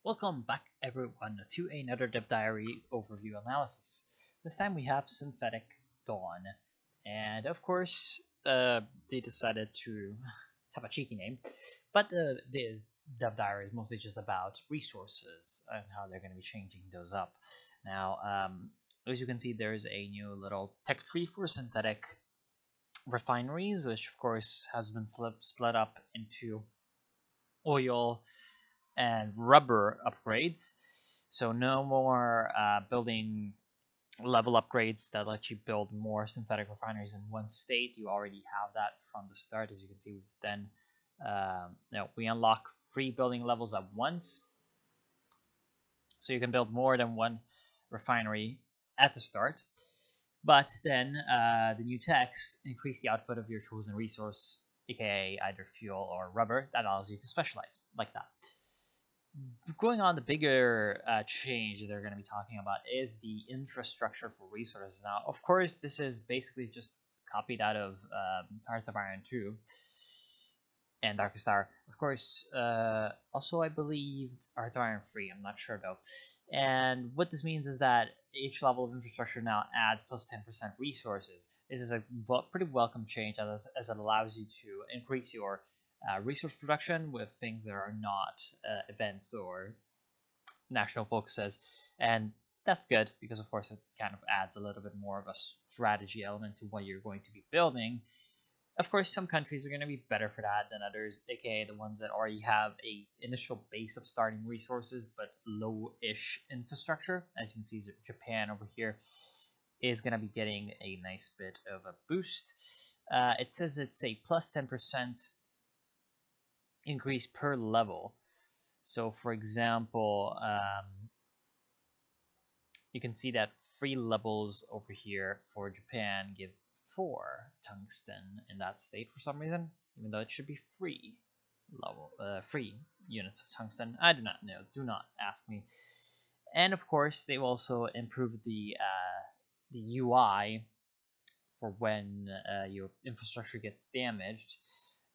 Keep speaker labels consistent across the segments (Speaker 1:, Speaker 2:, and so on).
Speaker 1: Welcome back everyone to another Dev Diary overview analysis. This time we have Synthetic Dawn, and of course they decided to have a cheeky name, but the Dev Diary is mostly just about resources and how they're going to be changing those up. Now, as you can see, there's a new little tech tree for synthetic refineries, which of course has been split up into oil and rubber upgrades. So no more building level upgrades that let you build more synthetic refineries in one state. You already have that from the start. As you can see, then we unlock 3 building levels at once. So you can build more than one refinery at the start. But then the new techs increase the output of your chosen resource, aka either fuel or rubber. That allows you to specialize like that. Going on, the bigger change that they're going to be talking about is the infrastructure for resources. Now, of course, this is basically just copied out of Hearts of Iron 2 and Darkest Hour. Of course, also I believe Hearts of Iron 3, I'm not sure though. And what this means is that each level of infrastructure now adds plus 10% resources. This is a pretty welcome change as it allows you to increase your resource production with things that are not events or national focuses, and that's good because of course it kind of adds a little bit more of a strategy element to what you're going to be building. Of course, some countries are going to be better for that than others, aka the ones that already have a initial base of starting resources but low-ish infrastructure. As you can see, Japan over here is going to be getting a nice bit of a boost. It says it's a plus 10% increase per level. So for example, you can see that 3 levels over here for Japan give 4 tungsten in that state for some reason, even though it should be free units of tungsten. I do not know, do not ask me. And of course they've also improved the UI for when your infrastructure gets damaged,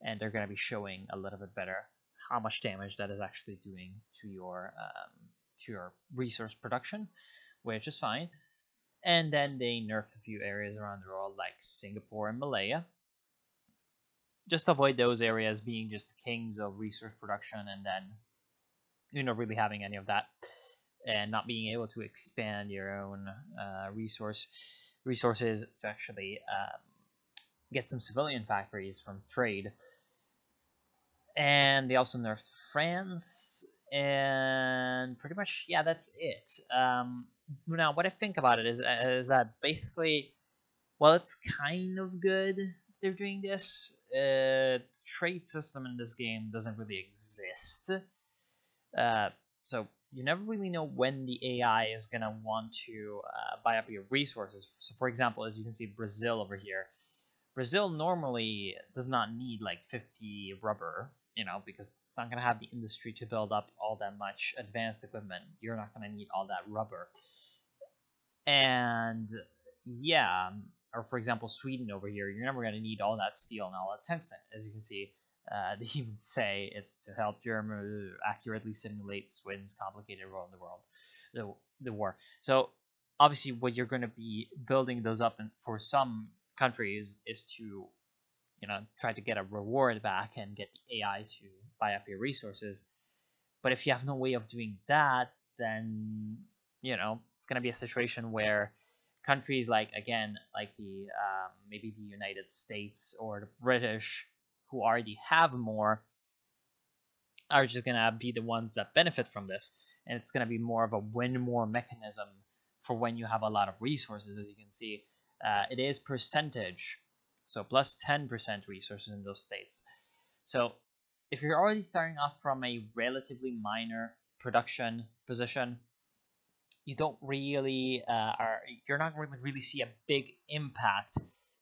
Speaker 1: and they're going to be showing a little bit better how much damage that is actually doing to your resource production, which is fine. And then they nerfed a few areas around the world like Singapore and Malaya. Just avoid those areas being just kings of resource production and then really having any of that and not being able to expand your own resources to actually get some civilian factories from trade. And they also nerfed France, and pretty much, yeah, that's it. Now, what I think about it is that basically, well, it's kind of good they're doing this. The trade system in this game doesn't really exist. So you never really know when the AI is going to want to buy up your resources. So, for example, as you can see, Brazil over here. Brazil normally does not need like 50 rubber, because it's not going to have the industry to build up all that much advanced equipment. You're not going to need all that rubber. And yeah, or for example, Sweden over here, you're never going to need all that steel and all that tungsten. As you can see, they even say it's to help Germany accurately simulate Sweden's complicated role in the world, the war. So obviously what you're going to be building those up for some countries is to try to get a reward back and get the AI to buy up your resources. But if you have no way of doing that, then it's going to be a situation where countries like the maybe the United States or the British, who already have more, are just going to be the ones that benefit from this, and it's going to be more of a win more mechanism for when you have a lot of resources. As you can see, it is percentage, so plus 10% resources in those states. So if you're already starting off from a relatively minor production position, you don't really you're not going to really see a big impact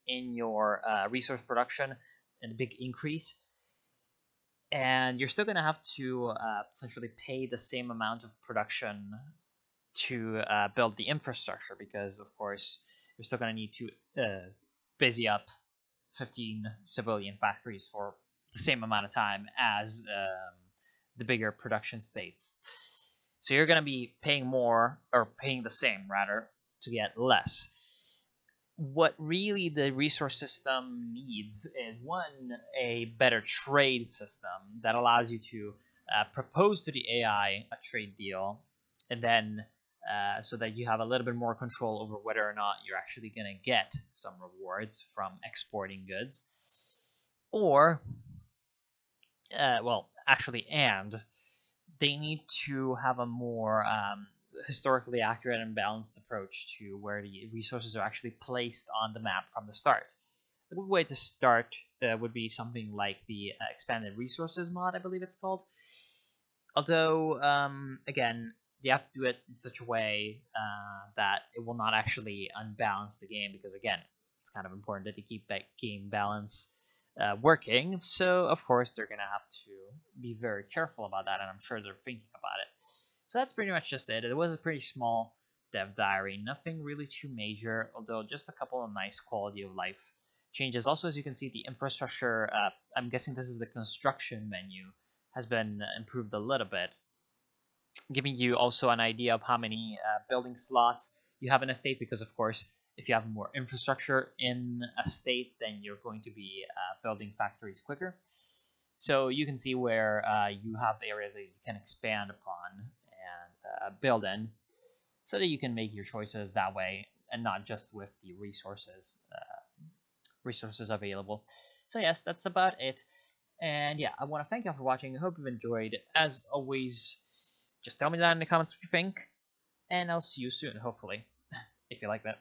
Speaker 1: in your resource production and a big increase, and you're still going to have to essentially pay the same amount of production to build the infrastructure, because of course you're still going to need to busy up 15 civilian factories for the same amount of time as the bigger production states. So you're going to be paying more, or paying the same rather, to get less. What really the resource system needs is, one, a better trade system that allows you to propose to the AI a trade deal, and then so that you have a little bit more control over whether or not you're actually going to get some rewards from exporting goods. Or, well, actually, and they need to have a more historically accurate and balanced approach to where the resources are actually placed on the map from the start. A good way to start would be something like the expanded resources mod, I believe it's called. Although, again, you have to do it in such a way that it will not actually unbalance the game, because again, it's kind of important that you keep that game balance working. So of course they're gonna have to be very careful about that, and I'm sure they're thinking about it. So that's pretty much just it. It was a pretty small dev diary, nothing really too major, although just a couple of nice quality of life changes. Also, as you can see, the infrastructure, I'm guessing this is the construction menu, has been improved a little bit, giving you also an idea of how many building slots you have in a state, because of course if you have more infrastructure in a state, then you're going to be building factories quicker. So you can see where you have areas that you can expand upon and build in, so that you can make your choices that way and not just with the resources available. So yes, that's about it. And yeah, I want to thank you all for watching. I hope you've enjoyed. As always, just tell me down in the comments what you think, and I'll see you soon, hopefully, if you like that.